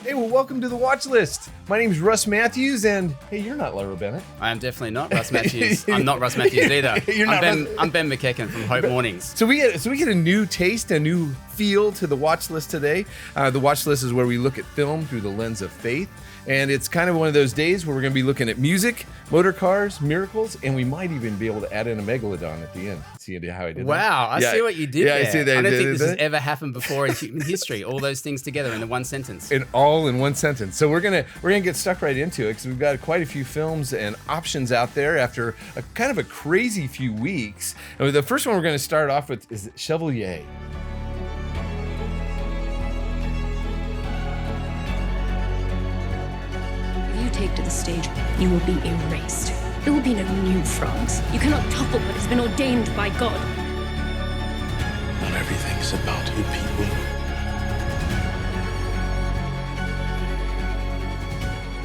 Hey, well, welcome to the Watchlist. My name's Russ Matthews, and hey, you're not Laura Bennett. I am definitely not Russ Matthews. I'm not Russ Matthews either. I'm Ben McKecken from Hope Mornings. So we get a new taste, a new feel to the Watchlist today. The Watchlist is where we look at film through the lens of faith. And it's kind of one of those days where we're going to be looking at music, motor cars, miracles, and we might even be able to add in a megalodon at the end. See how I did that? Wow, I see what you did there. I see that. I don't think this has ever happened before in human history. All those things together in one sentence. All in one sentence. So we're gonna get stuck right into it because we've got quite a few films and options out there after a kind of a crazy few weeks. And the first one we're going to start off with is Chevalier. Take to the stage, you will be erased. There will be no new France. You cannot topple what has been ordained by God. Not everything's about who people.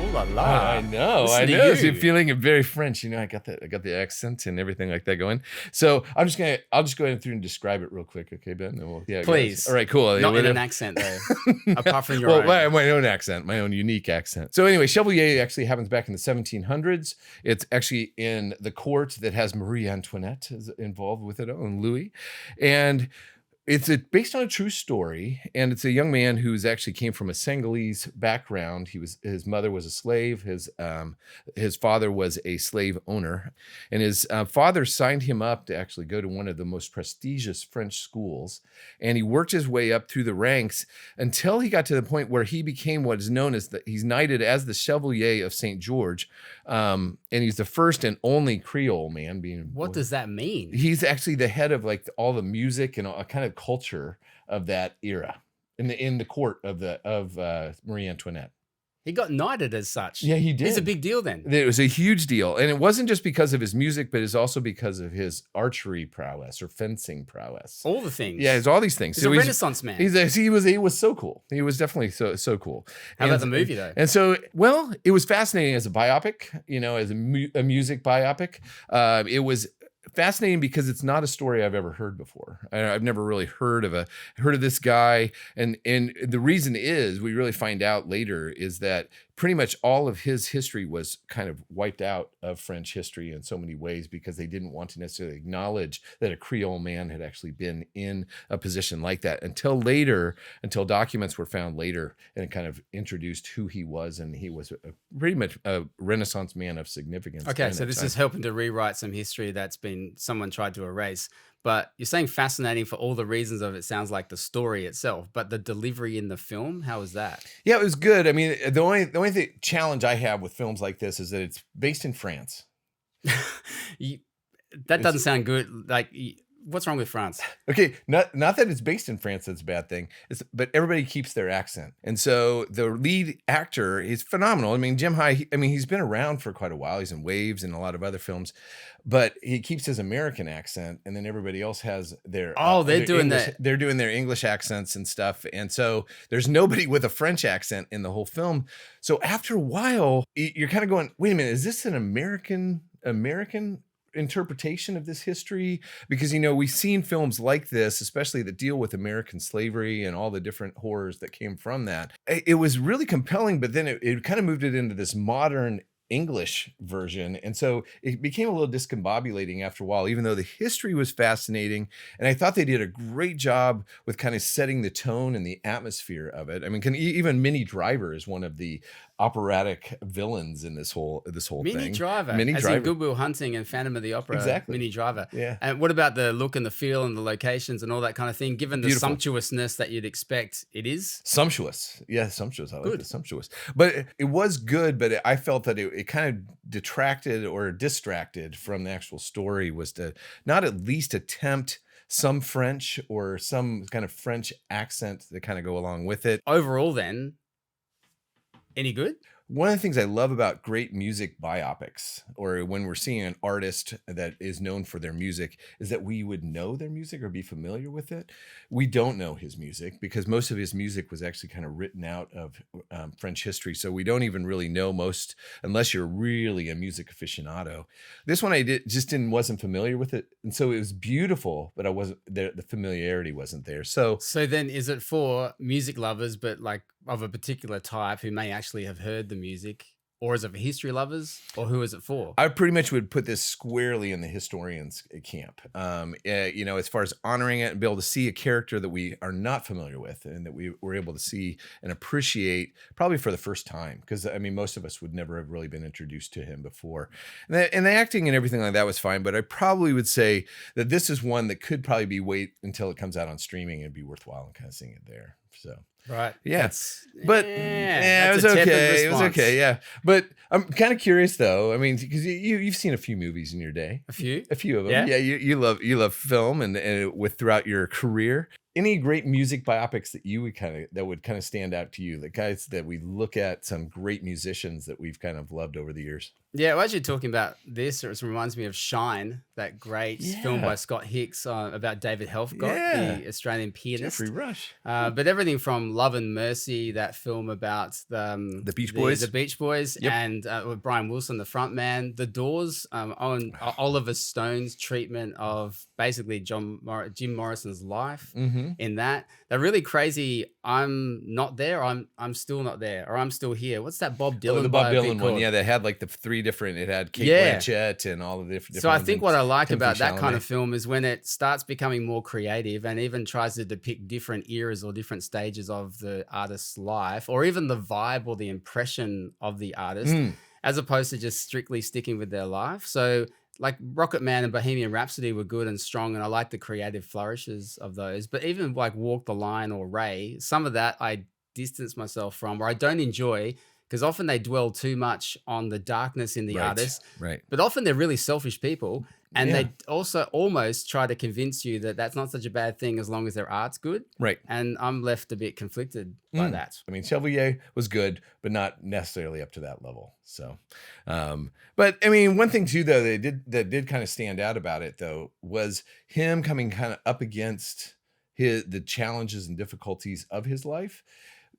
Ooh la la. I know. You. So you're feeling very French. You know, I got the accent and everything like that going. So I'll just go ahead through and describe it real quick, okay, Ben? Please. All right, cool. Not in an accent though. Apart from your own. My own accent, my own unique accent. So anyway, Chevalier actually happens back in the 1700s. It's actually in the court that has Marie Antoinette is involved with it, and Louis, and it's based on a true story, and it's a young man who's actually came from a Senegalese background. His mother was a slave. His father was a slave owner, and his father signed him up to actually go to one of the most prestigious French schools. And he worked his way up through the ranks until he got to the point where he became what is known as he's knighted as the Chevalier of St. George, and he's the first and only Creole man being. What does that mean? He's actually the head of like all the music and a kind of culture of that era in the court of Marie Antoinette. He got knighted as such. Yeah, he did. It's a big deal then. It was a huge deal. And it wasn't just because of his music, but it's also because of his archery prowess or fencing prowess. All the things. Yeah, it's all these things. He's a Renaissance man. He was so cool. He was definitely so cool. How about the movie though? And so, well, it was fascinating as a biopic, as a music biopic. It was fascinating because it's not a story I've ever heard before. I've never really heard of this guy, and the reason is we really find out later is that pretty much all of his history was kind of wiped out of French history in so many ways because they didn't want to necessarily acknowledge that a Creole man had actually been in a position like that until documents were found later, and it kind of introduced who he was, and he was pretty much a Renaissance man of significance. Okay, so this is helping to rewrite some history that's been someone tried to erase. But you're saying fascinating for all the reasons of it sounds like the story itself, but the delivery in the film, how was that? Yeah, it was good. I mean, the only challenge I have with films like this is that it's based in France. That doesn't sound good. Like, what's wrong with France? Okay, not that it's based in France, that's a bad thing. But everybody keeps their accent. And so the lead actor is phenomenal. I mean, Jim High, he's been around for quite a while. He's in Waves and a lot of other films. But he keeps his American accent, and then everybody else has their they're doing English, that. They're doing their English accents and stuff, and so there's nobody with a French accent in the whole film. So after a while, you're kind of going, "Wait a minute, is this an American interpretation of this history?" Because we've seen films like this, especially that deal with American slavery and all the different horrors that came from that. It was really compelling, but then it kind of moved it into this modern English version. And so it became a little discombobulating after a while, even though the history was fascinating. And I thought they did a great job with kind of setting the tone and the atmosphere of it. I mean, even Minnie Driver is one of the operatic villains in this whole thing. Minnie Driver, in Good Will Hunting and Phantom of the Opera. Exactly. Minnie Driver. Yeah. And what about the look and the feel and the locations and all that kind of thing? Given the sumptuousness that you'd expect, it is sumptuous. Yeah, sumptuous. I like the sumptuous. But it was good. But I felt that it kind of detracted or distracted from the actual story. Was to not at least attempt some French or some kind of French accent to kind of go along with it. Overall, then. Any good? one of the things I love about great music biopics, or when we're seeing an artist that is known for their music, is that we would know their music or be familiar with it. We don't know his music because most of his music was actually kind of written out of French history. So we don't even really know most, unless you're really a music aficionado. This one wasn't familiar with it. And so it was beautiful, but I wasn't there. The familiarity wasn't there. So then is it for music lovers, but like of a particular type who may actually have heard the music, or is it for history lovers, or who is it for? I pretty much would put this squarely in the historians camp. As far as honoring it and be able to see a character that we are not familiar with and that we were able to see and appreciate probably for the first time. Because, I mean, most of us would never have really been introduced to him before. And the acting and everything like that was fine. But I probably would say that this is one that could probably wait until it comes out on streaming and be worthwhile and kind of seeing it there. So. Right. Yeah. It was that's a tepid okay. It was response. okay. Yeah. But I'm kind of curious though. I mean, because you've seen a few movies in your day. A few of them. Yeah. You love film and with throughout your career. Any great music biopics that you would kind of stand out to you? The guys that we look at, some great musicians that we've kind of loved over the years. Yeah, well, as you're talking about this, it reminds me of Shine, that great film by Scott Hicks about David Helfgott, the Australian pianist. Jeffrey Rush. But everything from Love and Mercy, that film about the Beach Boys. The Beach Boys, and with Brian Wilson, the front man. The Doors, on Oliver Stone's treatment of basically Jim Morrison's life in that. They're really crazy. I'm not there. I'm still not there, or I'm still here. What's that Bob Dylan? The Bob biopic Dylan one. called? Yeah, they had like the three different. It had Kate Blanchett and all of the different. So I think what I like Timothy about that kind Chalamet. of film is when it starts becoming more creative and even tries to depict different eras or different stages of the artist's life, or even the vibe or the impression of the artist, as opposed to just strictly sticking with their life. So like Rocket Man and Bohemian Rhapsody were good and strong, and I like the creative flourishes of those. But even like Walk the Line or Ray, some of that I distance myself from, or I don't enjoy, because often they dwell too much on the darkness in the artist. Right. But often they're really selfish people, and they also almost try to convince you that that's not such a bad thing as long as their art's good. Right. And I'm left a bit conflicted by that. I mean, Chevalier was good, but not necessarily up to that level. So, but I mean, one thing too, though, that did kind of stand out about it though, was him coming kind of up against the challenges and difficulties of his life.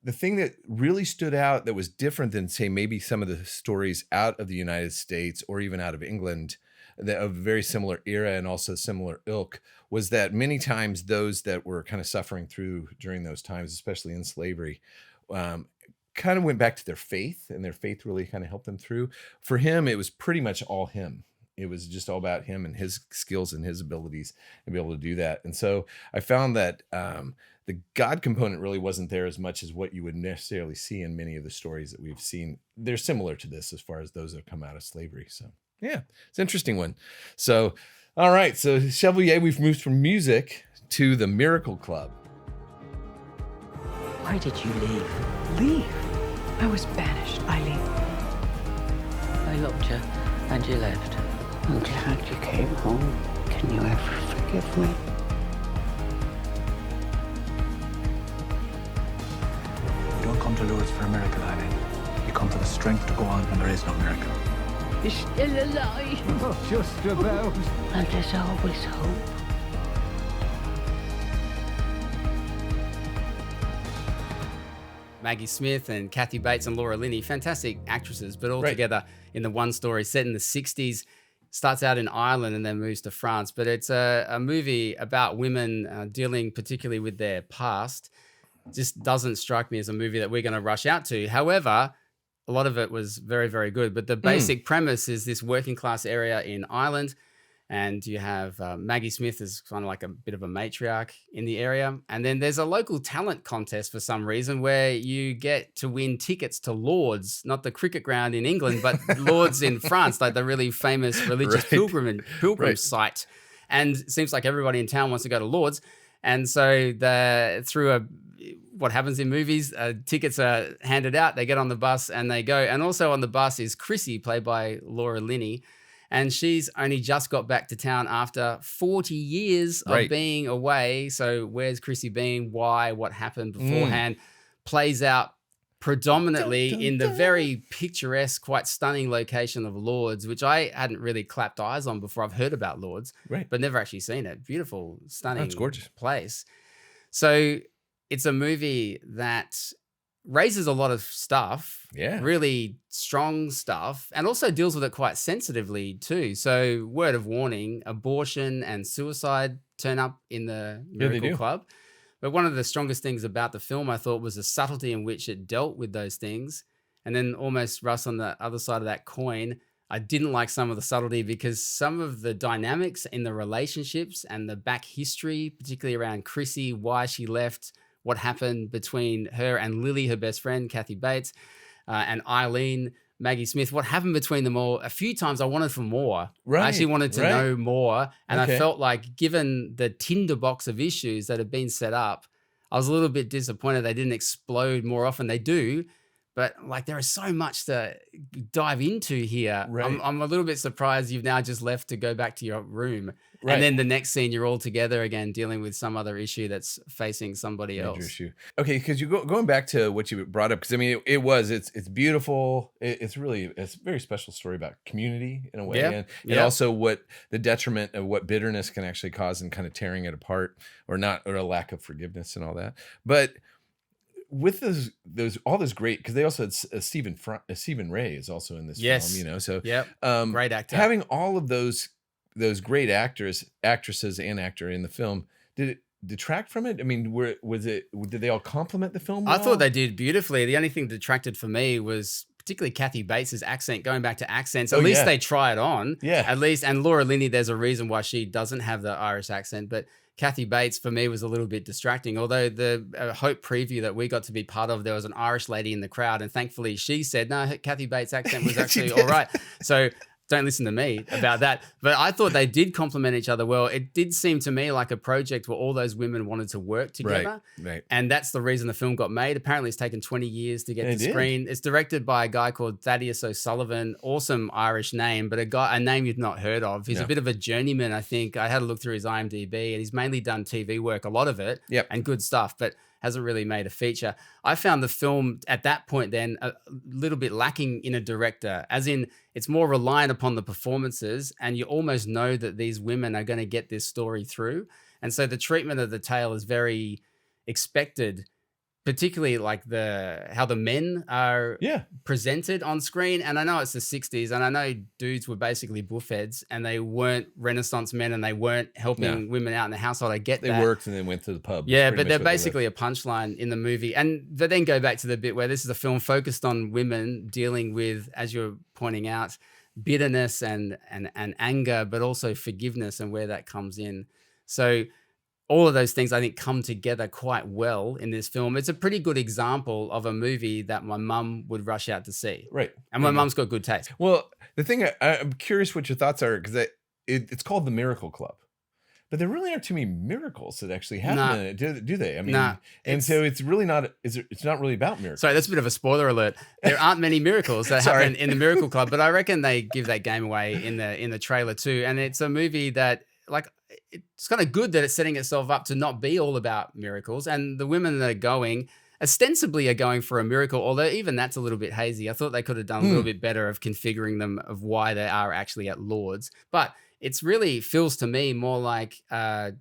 The thing that really stood out that was different than, say, maybe some of the stories out of the United States or even out of England that of a very similar era and also similar ilk, was that many times those that were kind of suffering through during those times, especially in slavery, kind of went back to their faith, and their faith really kind of helped them through. For him, it was pretty much all him. It was just all about him and his skills and his abilities to be able to do that. And so I found that the God component really wasn't there as much as what you would necessarily see in many of the stories that we've seen. They're similar to this as far as those that come out of slavery. So yeah, it's an interesting one. So, all right. So Chevalier, we've moved from music to the Miracle Club. Why did you leave? Leave? I was banished, Eileen. I loved you, and you left. I'm glad you came home. Can you ever forgive me? You don't come to Lourdes for a miracle, Eileen. You come for the strength to go on when there is no miracle. You're still alive. Oh, just about. And there's always hope. Maggie Smith and Kathy Bates and Laura Linney, fantastic actresses, but all together in the one story set in the 60s. Starts out in Ireland and then moves to France. But it's a movie about women dealing particularly with their past. Just doesn't strike me as a movie that we're going to rush out to. However, a lot of it was very, very good. But the basic premise is this working class area in Ireland. And you have Maggie Smith as kind of like a bit of a matriarch in the area. And then there's a local talent contest for some reason where you get to win tickets to Lourdes, not the cricket ground in England, but Lourdes in France, like the really famous religious pilgrim site. And it seems like everybody in town wants to go to Lourdes. And so what happens in movies, tickets are handed out, they get on the bus and they go. And also on the bus is Chrissy, played by Laura Linney. And she's only just got back to town after 40 years of being away. So where's Chrissy been? Why? What happened beforehand? Plays out predominantly in the very picturesque, quite stunning location of Lourdes, which I hadn't really clapped eyes on before. I've heard about Lourdes, Right. but never actually seen it. Beautiful, stunning, it's gorgeous place. So it's a movie that raises a lot of stuff, really strong stuff, and also deals with it quite sensitively too. So word of warning, abortion and suicide turn up in the Miracle Club. But one of the strongest things about the film, I thought, was the subtlety in which it dealt with those things. And then almost, Russ, on the other side of that coin, I didn't like some of the subtlety because some of the dynamics in the relationships and the back history, particularly around Chrissy, why she left, what happened between her and Lily, her best friend, Kathy Bates, and Eileen, Maggie Smith, what happened between them all. A few times I wanted for more. I actually wanted to know more. And I felt like, given the tinderbox of issues that had been set up, I was a little bit disappointed they didn't explode more often. They do, but like there is so much to dive into here. I'm a little bit surprised you've now just left to go back to your room. And then the next scene, you're all together again, dealing with some other issue that's facing somebody else. Issue. Okay, because you going back to what you brought up, because I mean, it's beautiful. It's really a very special story about community in a way, and also what the detriment of what bitterness can actually cause and kind of tearing it apart, or a lack of forgiveness and all that. But with those all this great, because they also had Stephen Ray is also in this film, you know, so great actor. Having all of those great actresses and actor in the film, did it detract from it? I mean, did they all complement the film well? I thought they did beautifully. The only thing that detracted for me was particularly Kathy Bates' accent. Going back to accents, at least they try it on. At least, and Laura Linney, there's a reason why she doesn't have the Irish accent, but Kathy Bates for me was a little bit distracting. Although the Hope preview that we got to be part of, there was an Irish lady in the crowd, and thankfully she said, no, Kathy Bates' accent was actually all right. So don't listen to me about that. But I thought they did complement each other well. It did seem to me like a project where all those women wanted to work together. Right. And that's the reason the film got made. Apparently it's taken 20 years to get to screen. It's directed by a guy called Thaddeus O'Sullivan. Awesome Irish name, but a name you've not heard of. He's a bit of a journeyman, I think. I had a look through his IMDb, and he's mainly done TV work, a lot of it, and good stuff, but hasn't really made a feature. I found the film at that point then a little bit lacking in a director, as in it's more reliant upon the performances, and you almost know that these women are going to get this story through. And so the treatment of the tale is very expected, particularly like how the men are presented on screen. And I know it's the 60s, and I know dudes were basically buffheads, and they weren't Renaissance men, and they weren't helping women out in the household. I get that. They worked and then went to the pub. Yeah, but they're basically a punchline in the movie. And they then go back to the bit where this is a film focused on women dealing with, as you're pointing out, bitterness and anger, but also forgiveness and where that comes in. So all of those things, I think, come together quite well in this film. It's a pretty good example of a movie that my mum would rush out to see. Right. And my mum's got good taste. Well, the thing, I'm curious what your thoughts are, because it's called the Miracle Club. But there really aren't too many miracles that actually happen in it, do they? I mean, and so it's really not. It's not really about miracles. Sorry, that's a bit of a spoiler alert. There aren't many miracles that happen in the Miracle Club, but I reckon they give that game away in the trailer too. And it's a movie that, like, it's kind of good that it's setting itself up to not be all about miracles. And the women that are going ostensibly are going for a miracle, although even that's a little bit hazy. I thought they could have done a little bit better of configuring them of why they are actually at Lourdes. But it's really feels to me more like a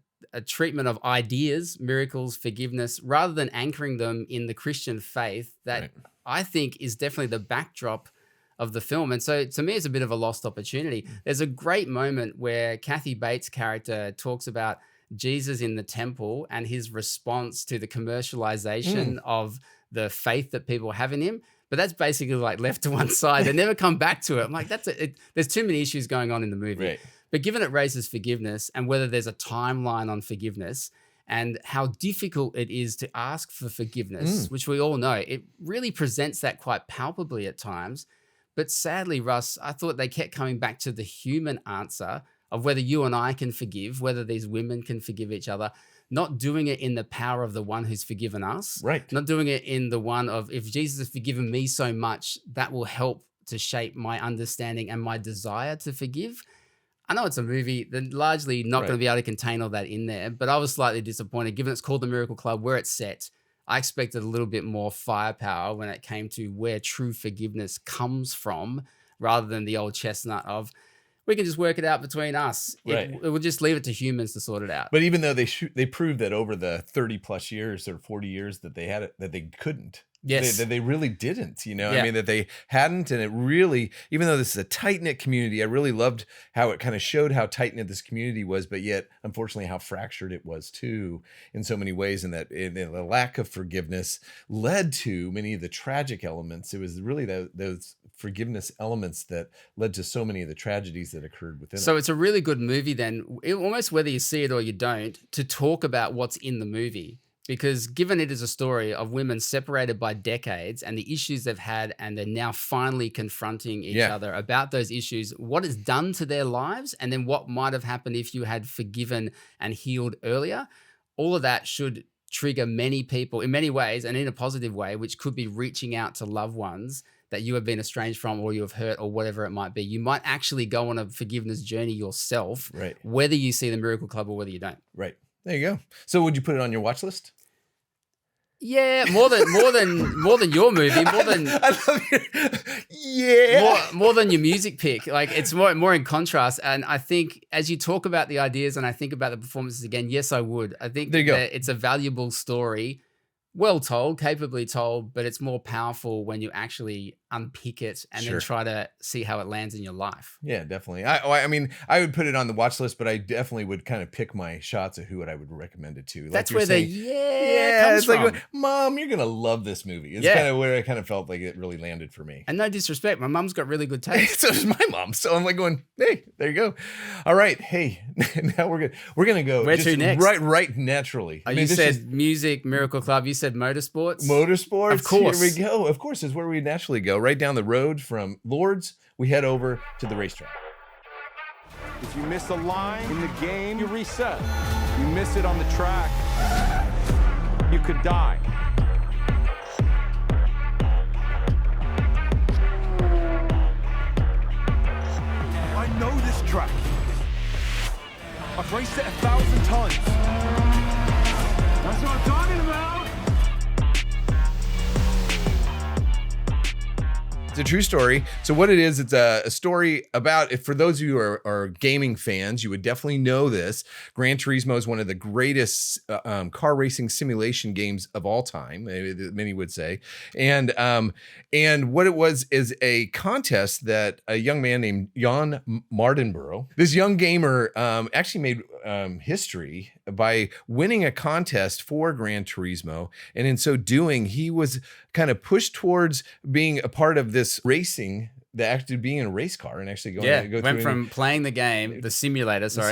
treatment of ideas, miracles, forgiveness, rather than anchoring them in the Christian faith that I think is definitely the backdrop of the film. And so to me, it's a bit of a lost opportunity. There's a great moment where Kathy Bates' character talks about Jesus in the temple and his response to the commercialization of the faith that people have in him. But that's basically like left to one side. They never come back to it. I'm like, there's too many issues going on in the movie. Right. But given it raises forgiveness, and whether there's a timeline on forgiveness, and how difficult it is to ask for forgiveness, which we all know, it really presents that quite palpably at times. But sadly, Russ, I thought they kept coming back to the human answer of whether you and I can forgive, whether these women can forgive each other, not doing it in the power of the one who's forgiven us. Right. Not doing it in the one of, if Jesus has forgiven me so much, that will help to shape my understanding and my desire to forgive. I know it's a movie that largely not going to be able to contain all that in there, but I was slightly disappointed given it's called The Miracle Club, where it's set. I expected a little bit more firepower when it came to where true forgiveness comes from, rather than the old chestnut of, we can just work it out between us. Right. It will just leave it to humans to sort it out. But even though they proved that over the 30 plus years or 40 years that they had it, that they couldn't. Yes. That they really didn't, you know, Yeah. I mean, that they hadn't. And it really, even though this is a tight knit community, I really loved how it kind of showed how tight knit this community was, but yet, unfortunately, how fractured it was too in so many ways. And that the lack of forgiveness led to many of the tragic elements. It was really those forgiveness elements that led to so many of the tragedies that occurred within it. So it's a really good movie then, almost whether you see it or you don't, to talk about what's in the movie. Because given it is a story of women separated by decades and the issues they've had, and they're now finally confronting each other about those issues, what it's done to their lives, and then what might have happened if you had forgiven and healed earlier, all of that should trigger many people in many ways and in a positive way, which could be reaching out to loved ones that you have been estranged from or you have hurt or whatever it might be. You might actually go on a forgiveness journey yourself, Right. whether you see the Miracle Club or whether you don't. Right. There you go. So would you put it on your watch list? Yeah, more than your movie, more than I love your, more than your music pick. Like, it's more in contrast. And I think as you talk about the ideas and I think about the performances again, yes, I would. I think There you go. that it's a valuable story, well told, capably told, but it's more powerful when you actually unpick it and Sure. then try to see how it lands in your life. Yeah, definitely. I mean, I would put it on the watch list, but I definitely would kind of pick my shots of who I would recommend it to. Like That's you're where saying, comes it's from. like, Mom, you're gonna love this movie. It's Yeah. kind of where I kind of felt like it really landed for me. And no disrespect, my mum's got really good taste. So does my mom. So I'm like going, hey, there you go. All right, hey, now we're gonna go. Where just to next? Right, naturally. You said music, Miracle Club. You said motorsports. Motorsports. Of course. Here we go. Of course, is where we naturally go. Right down the road from Lourdes, we head over to the racetrack. If you miss a line in the game, you reset. You miss it on the track, you could die. I know this track. I've raced it 1,000 times. That's what I'm talking about. It's a true story. So what it is, it's a story about, if for those of you who are gaming fans, you would definitely know this. Gran Turismo is one of the greatest car racing simulation games of all time, many would say. And what it was is a contest that a young man named Jan Mardenborough, this young gamer, actually made history by winning a contest for Gran Turismo. And in so doing, he was kind of pushed towards being a part of this racing, actually being in a race car and actually going went from playing the game, the simulator, to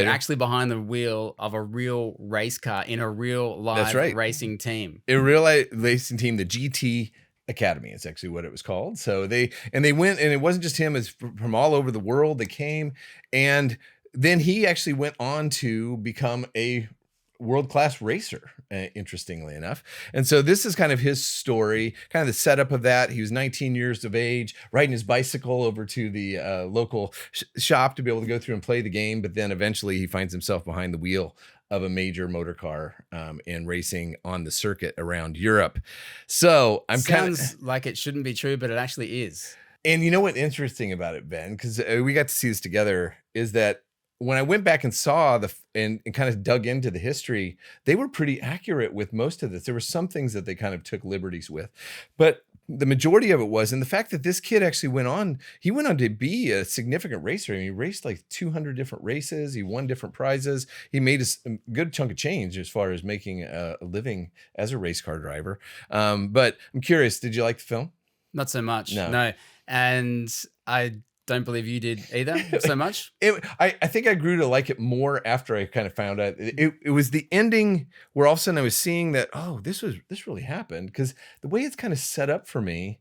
actually behind the wheel of a real race car in a real live racing team. A real racing team, the GT Academy is actually what it was called. So they went, and it wasn't just him, it's from all over the world. They came, and then he actually went on to become a world-class racer, interestingly enough. And so this is kind of his story, kind of the setup of that. He was 19 years of age, riding his bicycle over to the local shop to be able to go through and play the game. But then eventually he finds himself behind the wheel of a major motor car and racing on the circuit around Europe. So Sounds like it shouldn't be true, but it actually is. And you know what's interesting about it, Ben, because we got to see this together, is that when I went back and saw and kind of dug into the history, they were pretty accurate with most of this. There were some things that they kind of took liberties with, but the majority of it was, and the fact that this kid actually went on to be a significant racer. I mean, he raced like 200 different races. He won different prizes. He made a good chunk of change as far as making a living as a race car driver. But I'm curious, did you like the film? Not so much. No. And I don't believe you did either so much. I think I grew to like it more after I kind of found out. It was the ending where all of a sudden I was seeing that, oh, this really happened, because the way it's kind of set up for me.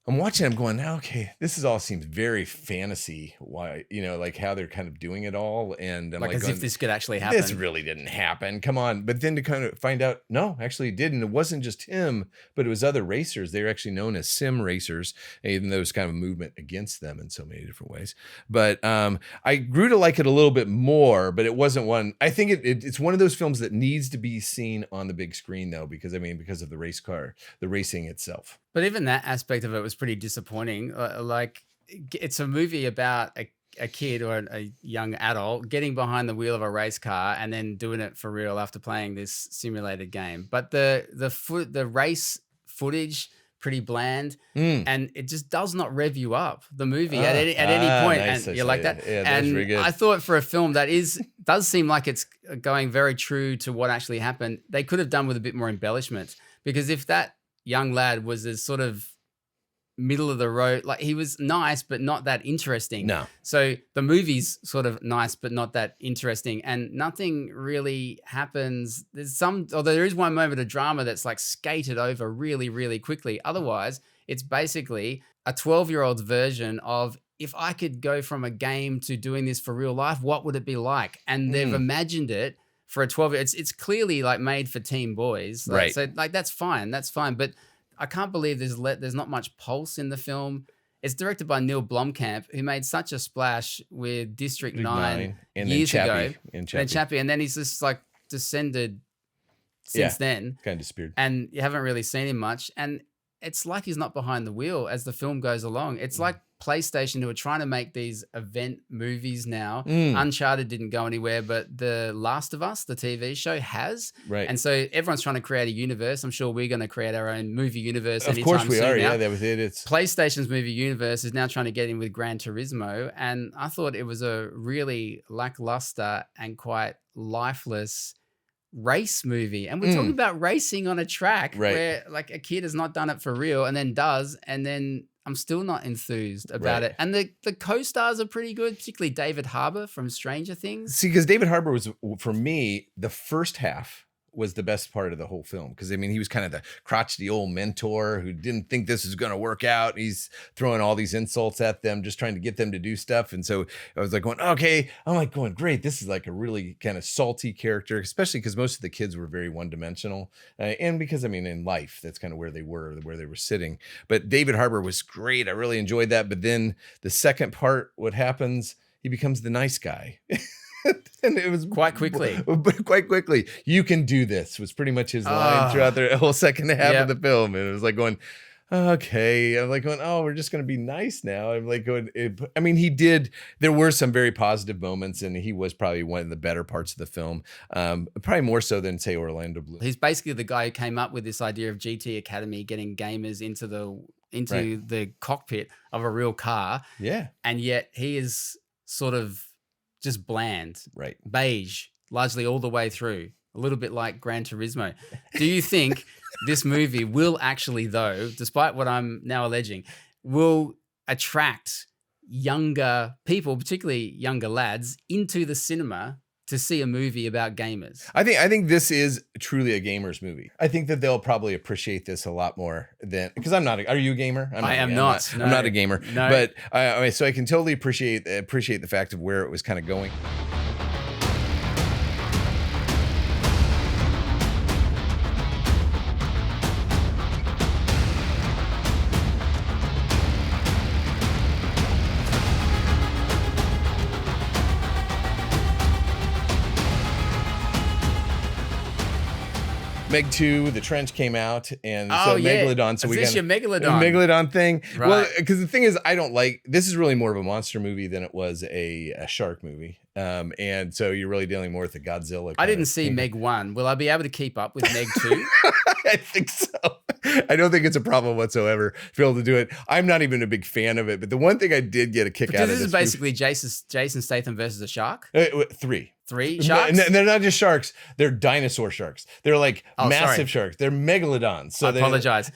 I'm watching, I'm going, okay, this is all seems very fantasy. Why, like how they're kind of doing it all. And I'm like as going, if this could actually happen. This really didn't happen. Come on. But then to kind of find out, no, actually it did. And it wasn't just him, but it was other racers. They were actually known as sim racers, even though there was kind of a movement against them in so many different ways. But I grew to like it a little bit more, but it wasn't one. I think it's one of those films that needs to be seen on the big screen though, because of the the racing itself. But even that aspect of it was pretty disappointing. Like, it's a movie about a kid or a young adult getting behind the wheel of a race car and then doing it for real after playing this simulated game. But the race footage, pretty bland, and it just does not rev you up the movie at any point. Nice, and you like that? Yeah, and very good. I thought for a film that does seem like it's going very true to what actually happened, they could have done with a bit more embellishment. Because if that young lad was as sort of middle of the road, like he was nice but not that interesting. No. So the movie's sort of nice but not that interesting, and nothing really happens. There is one moment of drama that's like skated over really, really quickly. Otherwise, it's basically a 12-year-old's version of, if I could go from a game to doing this for real life, what would it be like? And they've imagined it for a 12. It's clearly like made for teen boys. Right. So like that's fine. But I can't believe there's not much pulse in the film. It's directed by Neil Blomkamp, who made such a splash with District 9 and years ago. And Chappie, and then he's just like descended since then. Kind of disappeared. And you haven't really seen him much. And it's like he's not behind the wheel as the film goes along. It's like PlayStation, who are trying to make these event movies now. Uncharted didn't go anywhere, but The Last of Us, the TV show, has. Right. And so everyone's trying to create a universe. I'm sure we're going to create our own movie universe. Of course we are. Now. Yeah, that was it. It's PlayStation's movie universe is now trying to get in with Gran Turismo. And I thought it was a really lackluster and quite lifeless race movie. And we're talking about racing on a track where like a kid has not done it for real and then does, and then I'm still not enthused about it. And the co-stars are pretty good, particularly David Harbour from Stranger Things. See, because David Harbour was, for me, the first half was the best part of the whole film. Because, I mean, he was kind of the crotchety old mentor who didn't think this was going to work out. He's throwing all these insults at them, just trying to get them to do stuff. And so I was like going, okay, I'm like going, great. This is like a really kind of salty character, especially because most of the kids were very one-dimensional. And because, I mean, in life, that's kind of where they were sitting. But David Harbour was great. I really enjoyed that. But then the second part, what happens, he becomes the nice guy. And it was quite quickly. You can do this was pretty much his line throughout the whole second half of the film. And it was like going, okay. I'm like going, oh, we're just going to be nice now. I'm like going, there were some very positive moments, and he was probably one of the better parts of the film. Probably more so than, say, Orlando Bloom. He's basically the guy who came up with this idea of GT Academy, getting gamers into the cockpit of a real car. Yeah. And yet he is sort of just bland, beige, largely all the way through, a little bit like Gran Turismo. Do you think this movie will actually, though, despite what I'm now alleging, will attract younger people, particularly younger lads, into the cinema to see a movie about gamers? I think this is truly a gamer's movie. I think that they'll probably appreciate this a lot more than, because I'm not. Are you a gamer? I am not. I'm not a gamer. No. But so I can totally appreciate the fact of where it was kind of going. Meg 2, The Trench came out, and Megalodon. So is we this got your Megalodon? Megalodon thing. Right. Well, because the thing is, I don't like, this is really more of a monster movie than it was a shark movie. And so you're really dealing more with the Godzilla. I didn't see Meg 1. Will I be able to keep up with Meg 2? I think so. I don't think it's a problem whatsoever to be able to do it. I'm not even a big fan of it, but the one thing I did get a kick out of this is basically Jason Statham versus a shark. 3. 3 sharks? And they're not just sharks. They're dinosaur sharks. They're like massive sharks. They're megalodons. So I apologize.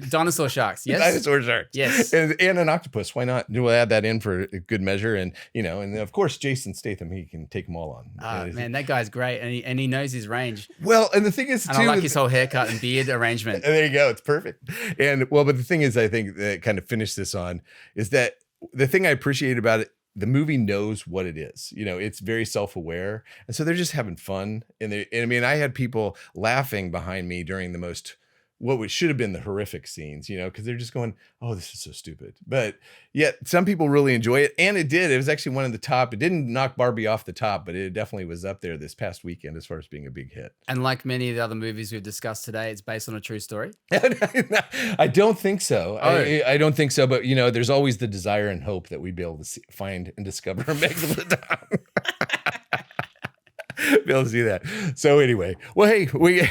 Dinosaur sharks. Yes. Dinosaur sharks. Yes. And an octopus. Why not? We'll add that in for a good measure. And, and of course, Jason Statham, he can take them all on. Man, that guy's great. And he knows his range. Well, and the thing is, and I like his whole haircut and beard arrangement. There you go. It's perfect. And but the thing is, I think that kind of finished this on is that the thing I appreciate about it, the movie knows what it is. It's very self-aware. And so they're just having fun. And I had people laughing behind me during the what should have been the horrific scenes, because they're just going, oh, this is so stupid. But yet some people really enjoy it. And it did. It was actually one of the top. It didn't knock Barbie off the top, but it definitely was up there this past weekend as far as being a big hit. And like many of the other movies we've discussed today, it's based on a true story. I don't think so. Oh. I don't think so. But, there's always the desire and hope that we'd be able to find and discover a megalodon. Be able to see that. So anyway, well, hey, we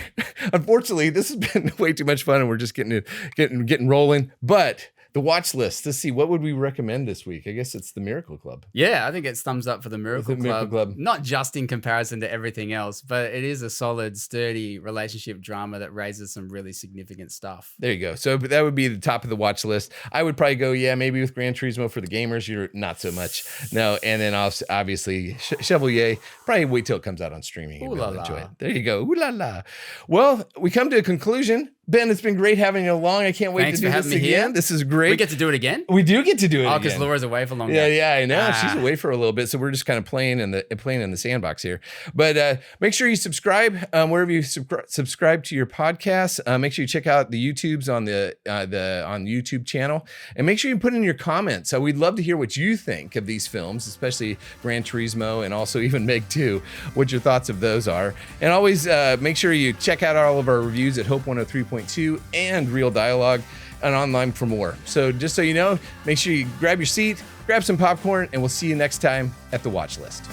unfortunately this has been way too much fun, and we're just getting rolling. But the watch list. Let's see, what would we recommend this week? I guess it's the Miracle Club. Yeah, I think it's thumbs up for the Miracle Club. Not just in comparison to everything else, but it is a solid, sturdy relationship drama that raises some really significant stuff. There you go. So that would be the top of the watch list. I would probably go, maybe with Gran Turismo for the gamers. You're not so much. No, and then obviously Chevalier. Probably wait till it comes out on streaming and we'll enjoy it. There you go. Ooh la la. Well, we come to a conclusion. Ben, it's been great having you along. I can't wait to do this again. Here. This is great. We get to do it again? We do get to do it again. Because Laura's away for longer. Yeah, I know. She's away for a little bit, so we're just kind of playing in the sandbox here. But make sure you subscribe wherever you subscribe to your podcast. Make sure you check out the YouTubes on the YouTube channel, and make sure you put in your comments. So we'd love to hear what you think of these films, especially Gran Turismo and also even Meg 2. What your thoughts of those are, and always make sure you check out all of our reviews at Hope 103.2 and Real Dialogue and online for more. So just so you know, make sure you grab your seat, grab some popcorn, and we'll see you next time at the Watch List.